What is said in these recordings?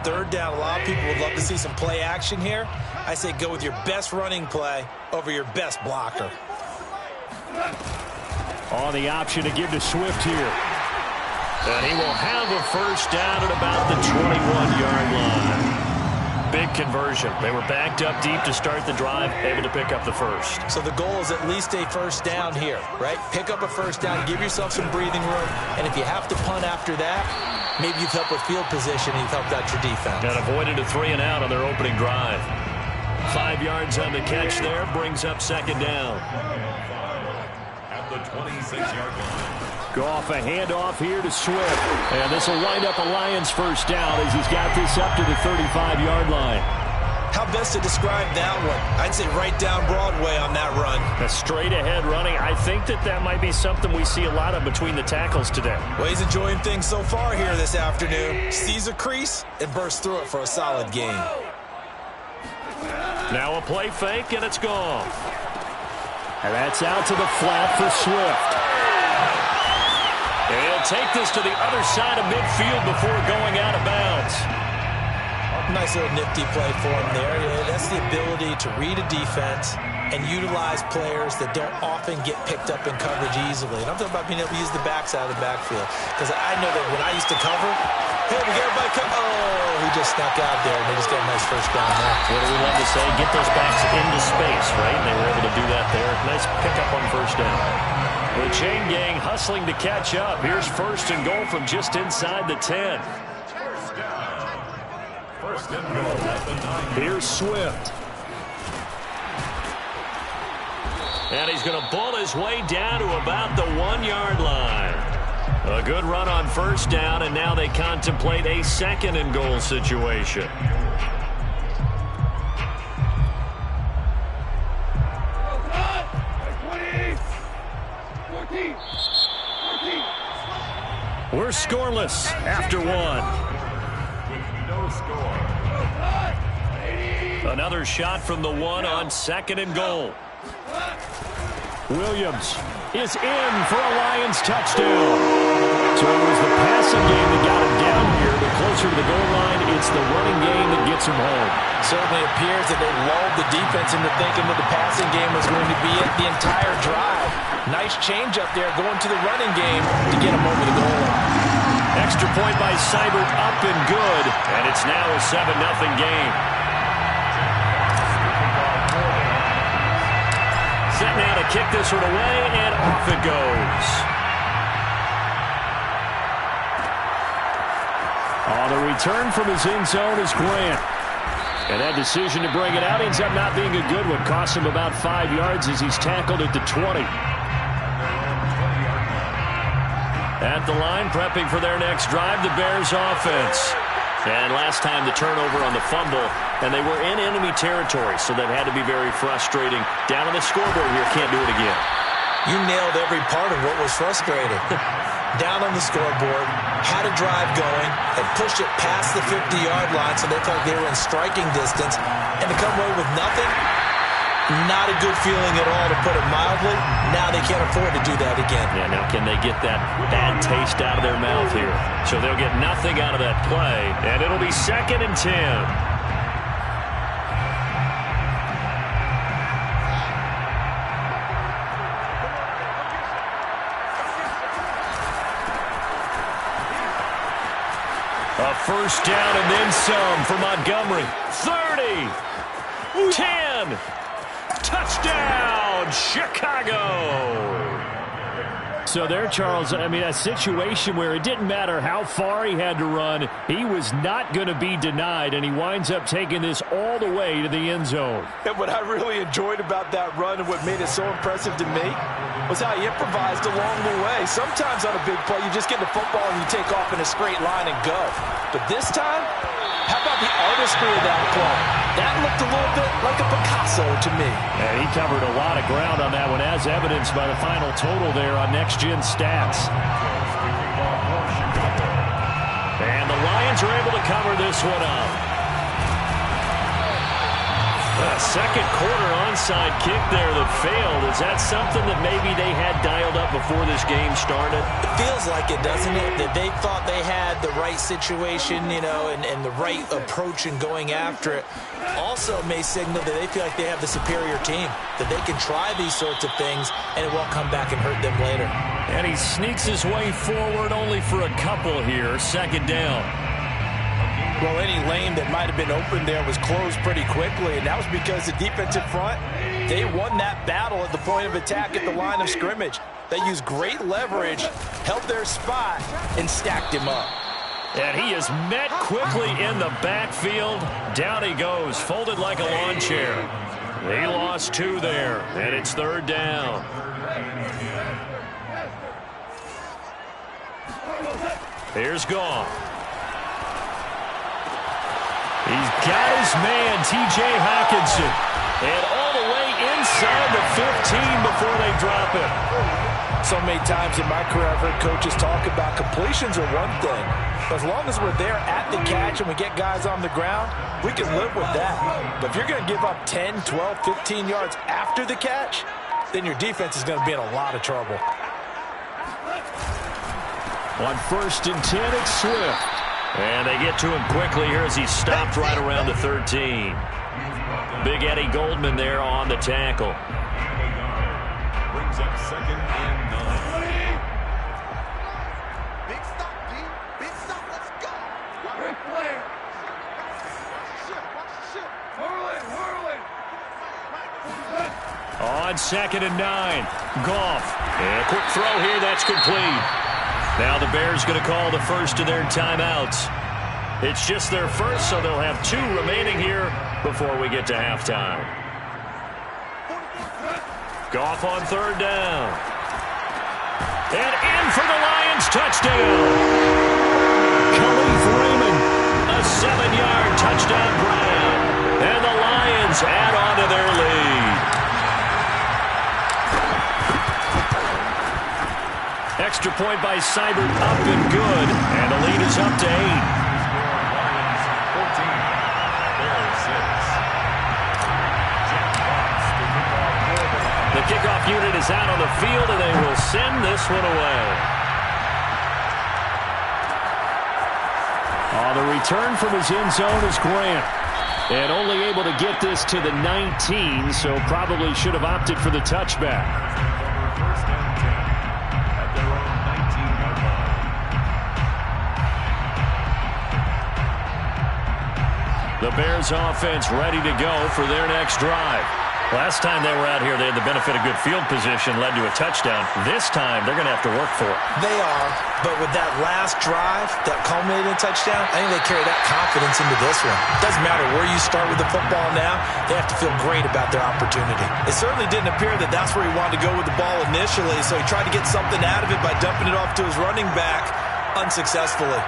third down, a lot of people would love to see some play action here. I say go with your best running play over your best blocker. On the option to give to Swift here. And he will have a first down at about the 21-yard line. Big conversion. They were backed up deep to start the drive, able to pick up the first. So the goal is at least a first down here, right? Pick up a first down, give yourself some breathing room, and if you have to punt after that, maybe you've helped with field position and you've helped out your defense. And avoided a 3 and out on their opening drive. 5 yards on the catch there, brings up second down. At the 26-yard line. Goff, a handoff here to Swift. And this will wind up a Lions first down as he's got this up to the 35-yard line. How best to describe that one? I'd say right down Broadway on that run. A straight-ahead running. I think that might be something we see a lot of between the tackles today. Well, he's enjoying things so far here this afternoon. Sees a crease and bursts through it for a solid gain. Now a play fake, and it's gone. And that's out to the flat for Swift. And he'll take this to the other side of midfield before going out of bounds. Nice little nifty play for him there. That's the ability to read a defense and utilize players that don't often get picked up in coverage easily. And I'm talking about being able to use the backside of the backfield. Because I know that when I used to cover, hey, we got everybody come. Oh, he just snuck out there, and they just got a nice first down there. What do we love to say? Get those backs into space, right? And they were able to do that there. Nice pickup on first down. The chain gang hustling to catch up. Here's first and goal from just inside the 10. First and goal at the 9. Here's Swift. And he's going to bull his way down to about the 1-yard line. A good run on first down, and now they contemplate a second and goal situation. We're scoreless after one. No score. Another shot from the 1 on second and goal. Williams is in for a Lions touchdown. So it was the passing game that got him down here, but closer to the goal line, it's the running game that gets him home. Certainly appears that they lulled the defense into thinking that the passing game was going to be it the entire drive. Nice change up there going to the running game to get him over the goal line. Extra point by Seibert, up and good, and it's now a 7-0 game. Set now to kick this one away, and off it goes. On the return from his end zone is Grant. And that decision to bring it out ends up not being a good one. Costs him about 5 yards as he's tackled at the 20. At the line, prepping for their next drive, the Bears offense. And last time the turnover on the fumble, and they were in enemy territory, so that had to be very frustrating. Down on the scoreboard here, can't do it again. You nailed every part of what was frustrating. Down on the scoreboard, had a drive going, and pushed it past the 50-yard line, so they felt like they were in striking distance, and to come away with nothing, not a good feeling at all, to put it mildly. Now they can't afford to do that again. Yeah, now can they get that bad taste out of their mouth here? So they'll get nothing out of that play, and it'll be 2nd and 10. A first down and then some for Montgomery. 30, 10, touchdown, Chicago. So there, Charles, I mean, a situation where it didn't matter how far he had to run, he was not going to be denied, and he winds up taking this all the way to the end zone. And what I really enjoyed about that run and what made it so impressive to me was how he improvised along the way. Sometimes on a big play, you just get the football and you take off in a straight line and go. But this time, how about the artistry of that play? That looked a little bit like a Picasso to me. And he covered a lot of ground on that one, as evidenced by the final total there on Next Gen Stats. And the Lions are able to cover this one up. Second quarter onside kick there that failed. Is that something that maybe they had dialed up before this game started? It feels like it, doesn't it? That they thought they had the right situation, you know, and the right approach in going after it. Also may signal that they feel like they have the superior team, that they can try these sorts of things and it won't come back and hurt them later. And he sneaks his way forward only for a couple here. Second down. Well, any lane that might have been open there was closed pretty quickly, and that was because the defensive front, they won that battle at the point of attack at the line of scrimmage. They used great leverage, held their spot, and stacked him up. And he is met quickly in the backfield. Down he goes, folded like a lawn chair. He lost 2 there, and it's third down. Here's Goff. He's got his man, T.J. Hockenson. And all the way inside the 15 before they drop it. So many times in my career, I've heard coaches talk about completions are one thing. But as long as we're there at the catch and we get guys on the ground, we can live with that. But if you're going to give up 10, 12, 15 yards after the catch, then your defense is going to be in a lot of trouble. On 1st and 10, it's Swift. And they get to him quickly here as he stopped right around the 13. Big Eddie Goldman there on the tackle. Brings up 2nd and 9. Big stop, D. Big stop. Let's go. Great play. On 2nd and 9. Goff. And a quick throw here. That's complete. Now the Bears going to call the first of their timeouts. It's just their first, so they'll have 2 remaining here before we get to halftime. Goff on 3rd down. And in for the Lions touchdown. Khalif Raymond, a 7-yard touchdown grab. And the Lions add on to their lead. Extra point by Seibert up and good. And the lead is up to 8. Lions 14. Bears 6. The kickoff unit is out on the field, and they will send this one away. The return from his end zone is Grant. And only able to get this to the 19, so probably should have opted for the touchback. First and 10 at their own 19-yard line. The Bears offense ready to go for their next drive. Last time they were out here, they had the benefit of good field position, led to a touchdown. This time, they're going to have to work for it. They are, but with that last drive, that culminated in touchdown, I think they carry that confidence into this one. It doesn't matter where you start with the football now, they have to feel great about their opportunity. It certainly didn't appear that that's where he wanted to go with the ball initially, so he tried to get something out of it by dumping it off to his running back unsuccessfully.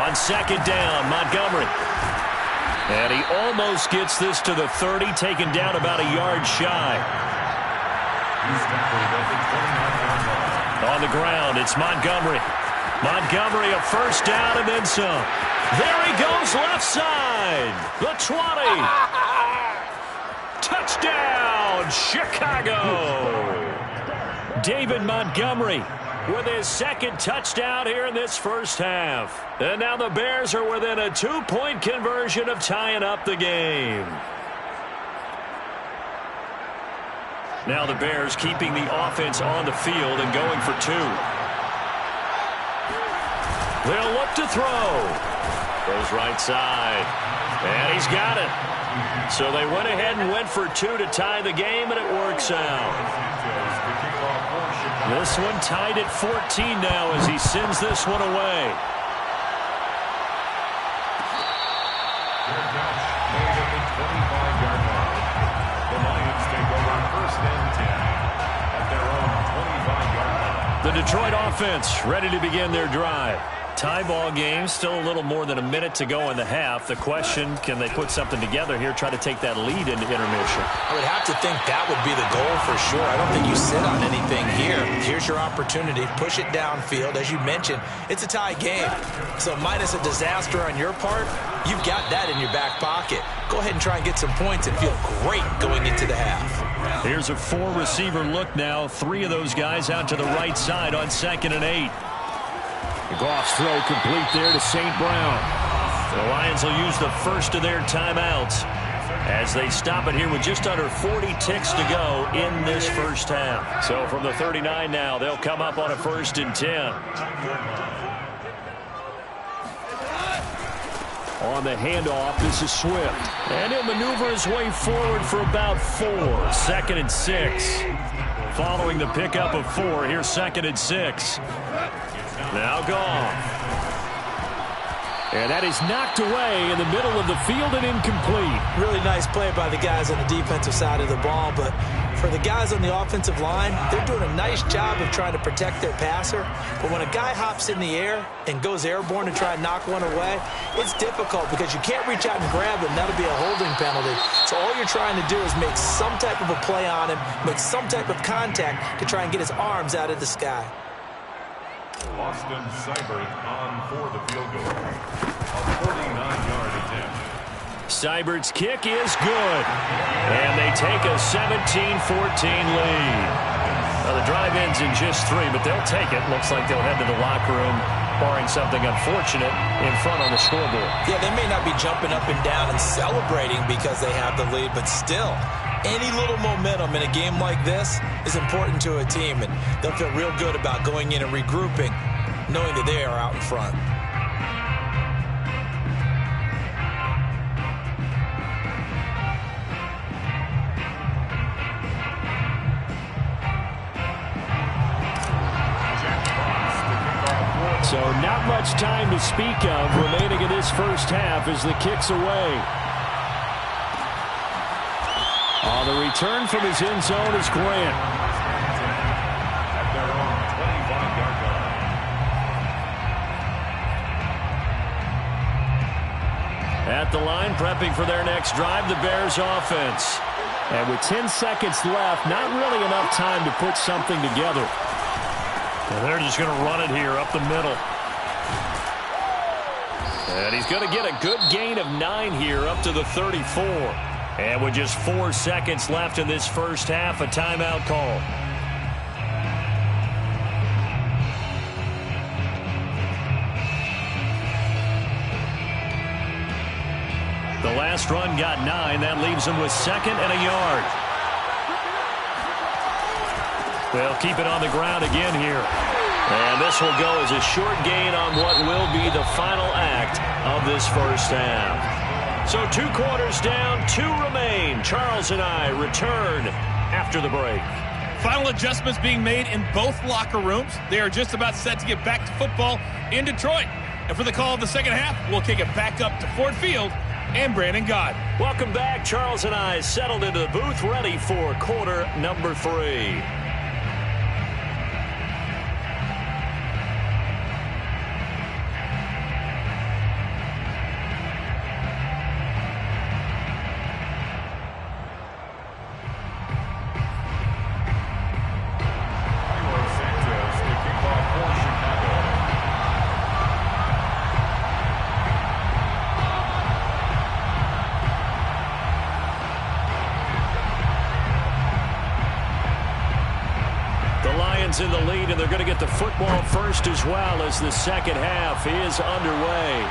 On 2nd down, Montgomery. And he almost gets this to the 30, taken down about a yard shy. He's tackled at the 29-yard line. On the ground, it's Montgomery. Montgomery, a first down and then some. There he goes, left side. The 20. Touchdown, Chicago. David Montgomery with his 2nd touchdown here in this first half. And now the Bears are within a 2-point conversion of tying up the game. Now the Bears keeping the offense on the field and going for 2. They'll look to throw. Goes right side. And he's got it. So they went ahead and went for 2 to tie the game, and it works out. This one tied at 14 now as he sends this one away. Their catch made at the 25-yard line. The Lions take over 1st and 10 at their own 25-yard line. The Detroit offense ready to begin their drive. tie ball game. Still a little more than a minute to go in the half. The question, can they put something together here, try to take that lead into intermission? I would have to think that would be the goal for sure. I don't think you sit on anything here. Here's your opportunity. Push it downfield. As you mentioned, it's a tie game. So minus a disaster on your part, you've got that in your back pocket. Go ahead and try and get some points and feel great going into the half. Here's a 4-receiver look now. 3 of those guys out to the right side on 2nd and 8. The Goff's throw complete there to St. Brown. The Lions will use the first of their timeouts as they stop it here with just under 40 ticks to go in this first half. So from the 39 now, they'll come up on a 1st and 10. On the handoff, this is Swift. And he'll maneuver his way forward for about 4. 2nd and 6. Following the pickup of 4, here's 2nd and 6. Now Goff. And that is knocked away in the middle of the field and incomplete. Really nice play by the guys on the defensive side of the ball, but for the guys on the offensive line, they're doing a nice job of trying to protect their passer. But when a guy hops in the air and goes airborne to try and knock one away, it's difficult because you can't reach out and grab him. That'll be a holding penalty. So all you're trying to do is make some type of a play on him, make some type of contact to try and get his arms out of the sky. Austin Seibert on for the field goal. A 49-yard attempt. Seibert's kick is good. And they take a 17-14 lead. Now the drive ends in just 3, but they'll take it. Looks like they'll head to the locker room, barring something unfortunate, in front on the scoreboard. Yeah, they may not be jumping up and down and celebrating because they have the lead, but still, any little momentum in a game like this is important to a team, and they'll feel real good about going in and regrouping, knowing that they are out in front. So not much time to speak of remaining in this first half as the kick's away. On the return from his end zone is Grant. At their own 25-yard line. At the line, prepping for their next drive, the Bears offense. And with 10 seconds left, not really enough time to put something together. And they're just going to run it here up the middle. And he's going to get a good gain of 9 here up to the 34. And with just 4 seconds left in this first half, a timeout call. The last run got 9. That leaves him with 2nd and a yard. They'll keep it on the ground again here. And this will go as a short gain on what will be the final act of this first half. So 2 quarters down, 2 remain. Charles and I return after the break. Final adjustments being made in both locker rooms. They are just about set to get back to football in Detroit. And for the call of the second half, we'll kick it back up to Ford Field and Brandon Gott. Welcome back. Charles and I settled into the booth, ready for quarter number 3. In the lead, and they're going to get the football first as well as the second half is underway.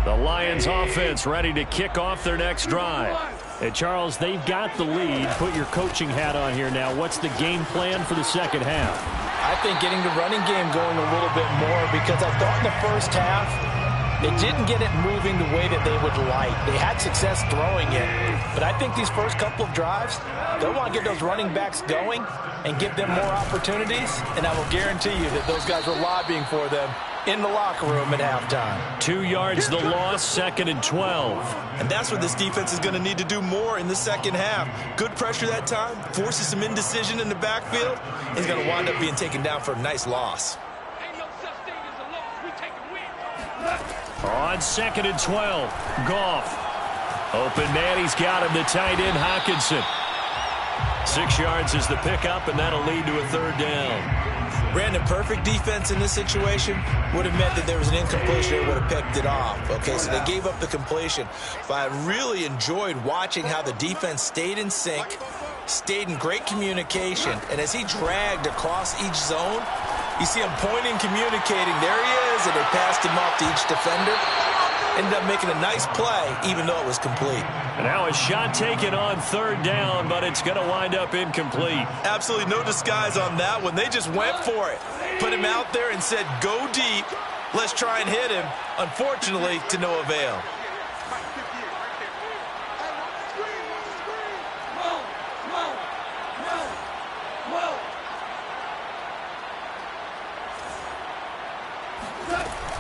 The Lions offense ready to kick off their next drive. And Charles, they've got the lead. Put your coaching hat on here now. What's the game plan for the second half? I think getting the running game going a little bit more, because I thought in the first half they didn't get it moving the way that they would like. They had success throwing it, but I think these first couple of drives, they'll want to get those running backs going and give them more opportunities, and I will guarantee you that those guys were lobbying for them in the locker room at halftime. 2 yards the loss, 2nd and 12. And that's what this defense is going to need to do more in the second half. Good pressure that time, forces some indecision in the backfield. He's going to wind up being taken down for a nice loss. On 2nd and 12, Goff. Open man, he's got him, the tight end, Hockenson. 6 yards is the pickup, and that'll lead to a 3rd down. Brandon, perfect defense in this situation would have meant that there was an incompletion. They would have picked it off. Okay, so they gave up the completion. But I really enjoyed watching how the defense stayed in sync, stayed in great communication, and as he dragged across each zone, you see him pointing, communicating. There he is, and they passed him off to each defender. Ended up making a nice play, even though it was complete. And now a shot taken on 3rd down, but it's going to wind up incomplete. Absolutely no disguise on that one. They just went for it. Put him out there and said, go deep. Let's try and hit him. Unfortunately, to no avail.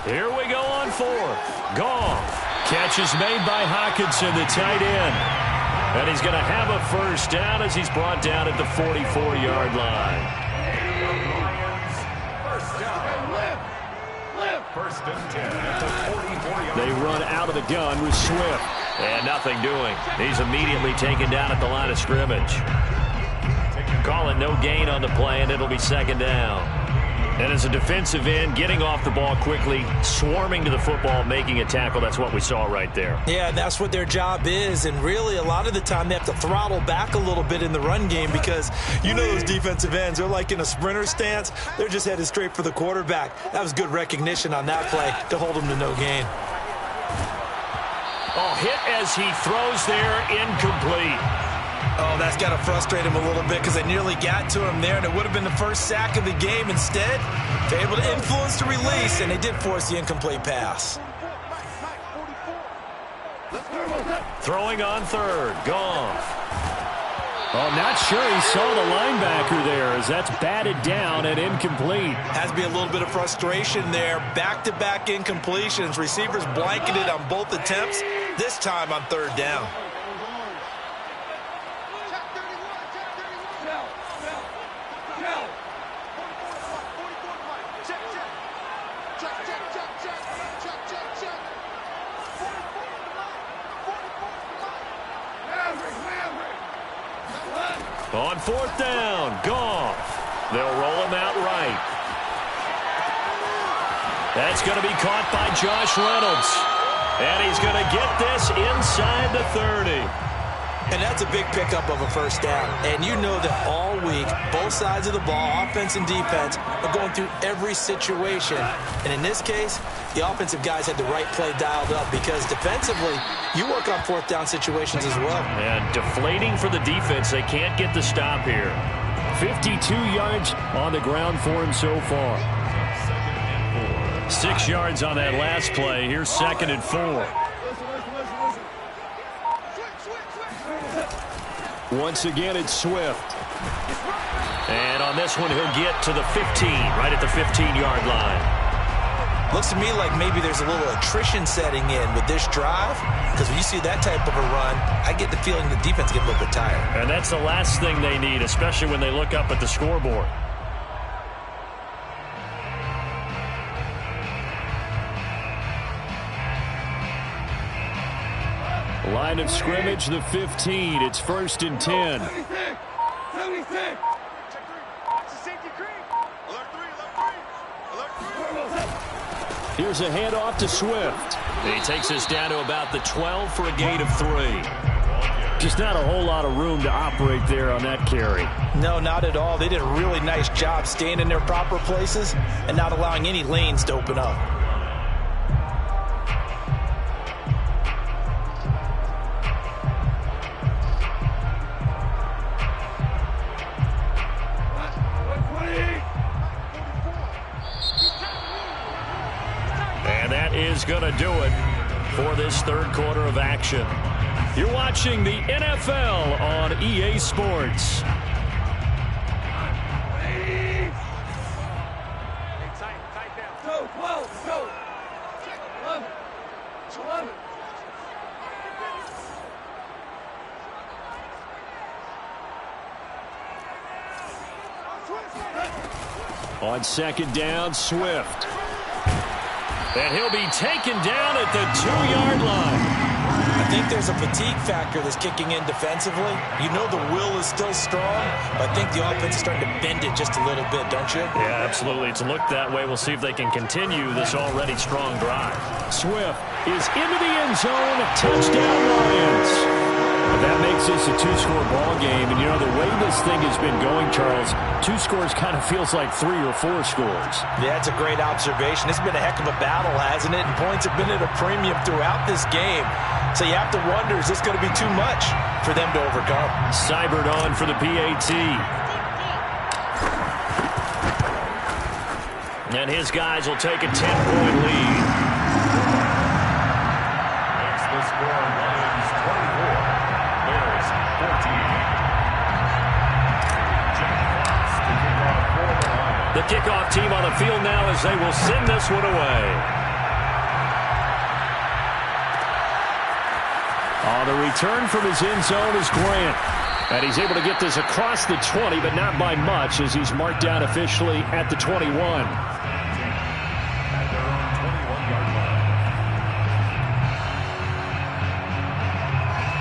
Here we go on 4th. Goff. Catch is made by Hockenson, the tight end. And he's going to have a 1st down as he's brought down at the 44-yard line. First and 10 at the 44-yard line. They run out of the gun with Swift. And nothing doing. He's immediately taken down at the line of scrimmage. Call it no gain on the play, and it'll be 2nd down. And as a defensive end, getting off the ball quickly, swarming to the football, making a tackle, that's what we saw right there. Yeah, that's what their job is. And really, a lot of the time, they have to throttle back a little bit in the run game because you know those defensive ends, they're like in a sprinter stance. They're just headed straight for the quarterback. That was good recognition on that play to hold them to no gain. Oh, hit as he throws there, incomplete. Oh, that's got to frustrate him a little bit because they nearly got to him there, and it would have been the first sack of the game. Instead, they're able to influence the release, and they did force the incomplete pass. Throwing on 3rd, Goff. Oh, not sure he saw the linebacker there as that's batted down and incomplete. Has to be a little bit of frustration there. Back-to-back incompletions. Receivers blanketed on both attempts, this time on 3rd down. On 4th down, Goff. They'll roll him out right. That's going to be caught by Josh Reynolds. And he's going to get this inside the 30. And that's a big pickup of a 1st down. And you know that all week, both sides of the ball, offense and defense, are going through every situation. And in this case, the offensive guys had the right play dialed up because defensively, you work on 4th down situations as well. And deflating for the defense. They can't get the stop here. 52 yards on the ground for him so far. 6 yards on that last play. Here's 2nd and 4. Once again, it's Swift. And on this one, he'll get to the 15, right at the 15-yard line. Looks to me like maybe there's a little attrition setting in with this drive because when you see that type of a run, I get the feeling the defense gets a little bit tired. And that's the last thing they need, especially when they look up at the scoreboard. Line of scrimmage, the 15. It's 1st and 10. 76. Here's a handoff to Swift. He takes us down to about the 12 for a gain of 3. Just not a whole lot of room to operate there on that carry. No, not at all. They did a really nice job staying in their proper places and not allowing any lanes to open up. And that is going to do it for this 3rd quarter of action. You're watching the NFL on EA Sports. Tight down. On second down, Swift. And he'll be taken down at the 2-yard line. I think there's a fatigue factor that's kicking in defensively. You know the will is still strong, but I think the offense is starting to bend it just a little bit, don't you? Yeah, absolutely. It's looked that way. We'll see if they can continue this already strong drive. Swift is into the end zone. Touchdown, Lions. That makes this a 2-score ball game. And, you know, the way this thing has been going, Charles, 2 scores kind of feels like 3 or 4 scores. Yeah, that's a great observation. It's been a heck of a battle, hasn't it? And points have been at a premium throughout this game. So you have to wonder, is this going to be too much for them to overcome? Seibert on for the PAT. And his guys will take a 10-point lead. Makes the score Lions 24, Bears 14. Jack Fox to kick off for the Lions. The kickoff team on the field now as they will send this one away. The return from his end zone is Grant. And he's able to get this across the 20, but not by much as he's marked down officially at the 21. At their own 21-yard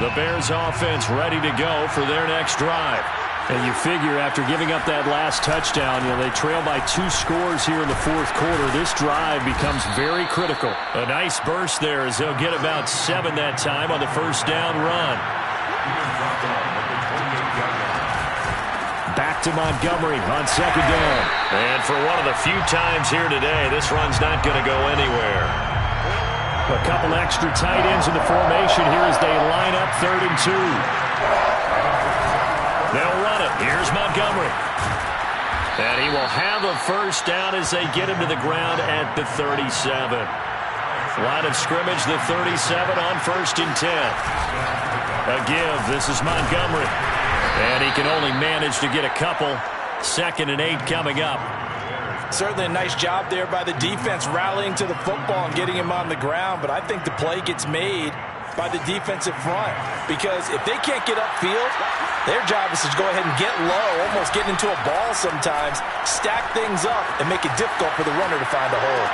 line. The Bears offense ready to go for their next drive. And you figure after giving up that last touchdown, you know, they trail by 2 scores here in the 4th quarter. This drive becomes very critical. A nice burst there as they'll get about 7 that time on the first down run. Back to Montgomery on second down. And for one of the few times here today, this run's not going to go anywhere. A couple extra tight ends in the formation here as they line up 3rd and 2. They'll run it. Here's Montgomery. And he will have a first down as they get him to the ground at the 37. Line of scrimmage, the 37 on 1st and 10. A give. This is Montgomery. And he can only manage to get a couple. 2nd and 8 coming up. Certainly a nice job there by the defense rallying to the football and getting him on the ground, but I think the play gets made by the defensive front because if they can't get upfield, their job is to go ahead and get low, almost get into a ball sometimes, stack things up, and make it difficult for the runner to find a hole.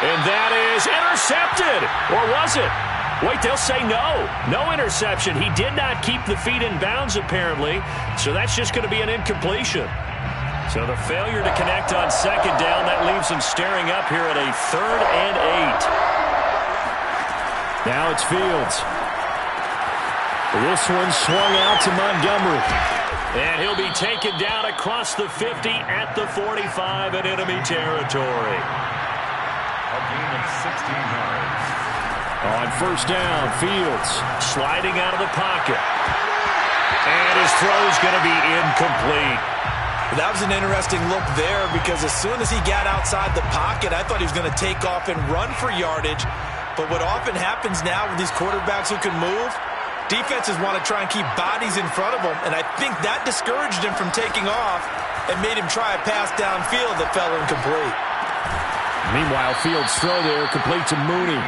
And that is intercepted. Or was it? Wait, they'll say no. No interception. He did not keep the feet in bounds, apparently, so that's just going to be an incompletion. So the failure to connect on second down, that leaves him staring up here at a 3rd and 8. Now it's Fields. This one swung out to Montgomery. And he'll be taken down across the 50 at the 45 in enemy territory. A gain of 16 yards. On first down, Fields sliding out of the pocket. And his throw's going to be incomplete. That was an interesting look there because as soon as he got outside the pocket, I thought he was going to take off and run for yardage. But what often happens now with these quarterbacks who can move, defenses want to try and keep bodies in front of them, and I think that discouraged him from taking off and made him try a pass downfield that fell incomplete. Meanwhile, Fields' throw there complete to Mooney.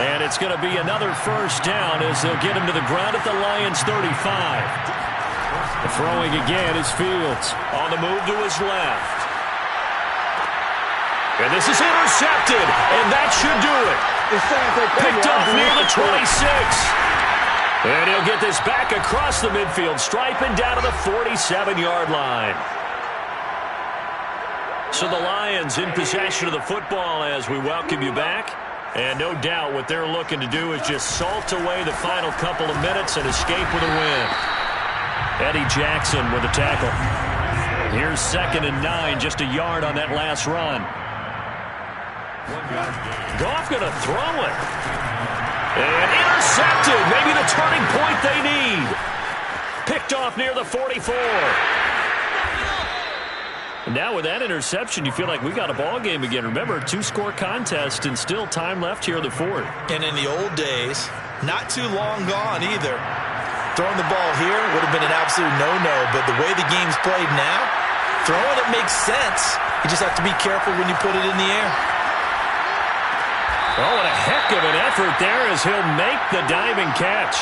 And it's going to be another first down as they'll get him to the ground at the Lions' 35. Throwing again is Fields. On the move to his left. And this is intercepted, and that should do it. Picked up near the 26. And he'll get this back across the midfield stripe and down to the 47-yard line. So the Lions in possession of the football as we welcome you back. And no doubt what they're looking to do is just salt away the final couple of minutes and escape with a win. Eddie Jackson with a tackle. Here's 2nd and 9, just a yard on that last run. Goff going to throw it. And intercepted. Maybe the turning point they need. Picked off near the 44. Now with that interception, you feel like we got a ball game again. Remember, 2-score contest and still time left here in the 4th. And in the old days, not too long gone either, throwing the ball here would have been an absolute no-no. But the way the game's played now, throwing it makes sense. You just have to be careful when you put it in the air. Oh, and a heck of an effort there as he'll make the diving catch.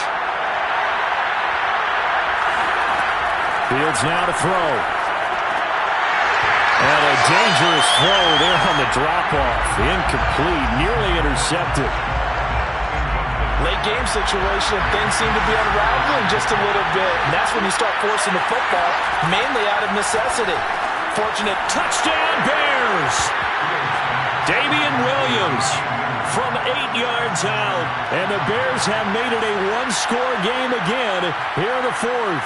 Fields now to throw. And a dangerous throw there on the drop-off. Incomplete, nearly intercepted. Late game situation, things seem to be unraveling just a little bit. And that's when you start forcing the football, mainly out of necessity. Fortunate touchdown Bears. Damian Williams from 8 yards out. And the Bears have made it a one-score game again here in the fourth.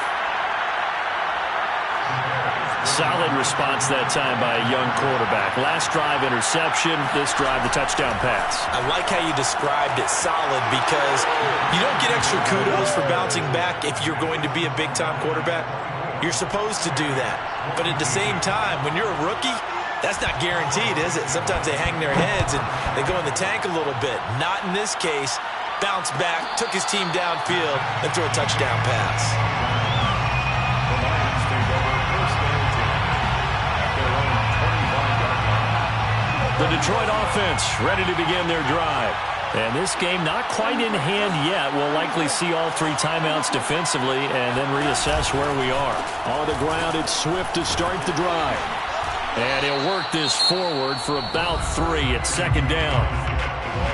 Solid response that time by a young quarterback. Last drive, interception. This drive, the touchdown pass. I like how you described it, solid, because you don't get extra kudos for bouncing back if you're going to be a big-time quarterback. You're supposed to do that. But at the same time, when you're a rookie, that's not guaranteed, is it? Sometimes they hang their heads and they go in the tank a little bit. Not in this case. Bounced back, took his team downfield, and threw a touchdown pass. The Detroit offense ready to begin their drive. And this game not quite in hand yet. We'll likely see all 3 timeouts defensively and then reassess where we are. On the ground, it's Swift to start the drive. And he'll work this forward for about 3 at second down.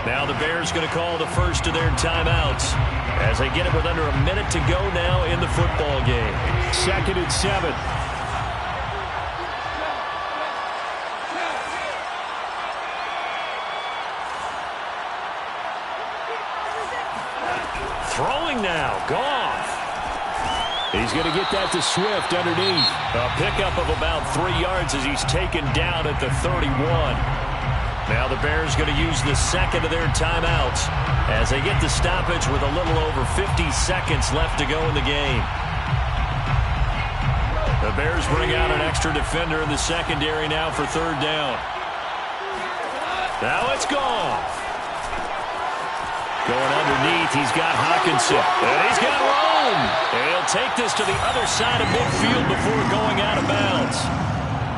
Now the Bears going to call the first of their timeouts as they get it with under a minute to go now in the football game. 2nd and 7. Throwing now, Goff. He's going to get that to Swift underneath. A pickup of about 3 yards as he's taken down at the 31. Now the Bears going to use the second of their timeouts as they get the stoppage with a little over 50 seconds left to go in the game. The Bears bring out an extra defender in the secondary now for 3rd down. Now it's Goff. Going underneath, he's got Hawkinson. And he's got Rome. And he'll take this to the other side of midfield before going out of bounds.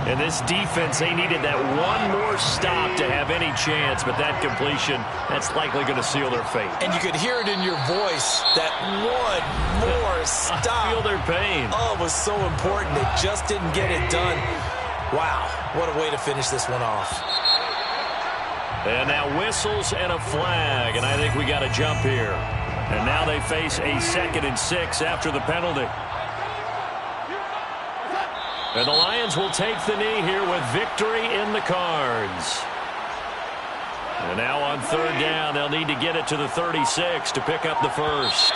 And this defense, they needed that one more stop to have any chance, but that completion, that's likely going to seal their fate. And you could hear it in your voice, that one more stop. I feel their pain. Oh, it was so important. They just didn't get it done. Wow, what a way to finish this one off. And now whistles and a flag, and I think we got a jump here. And now they face a 2nd and 6 after the penalty. And the Lions will take the knee here with victory in the cards. And now on 3rd down, they'll need to get it to the 36 to pick up the first.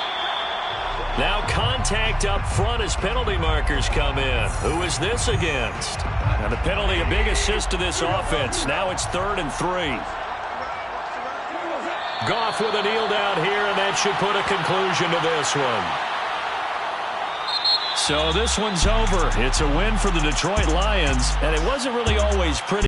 Now contact up front as penalty markers come in. Who is this against? And the penalty, a big assist to this offense. Now it's 3rd and 3. Goff with a kneel down here, and that should put a conclusion to this one. So this one's over. It's a win for the Detroit Lions, and it wasn't really always pretty.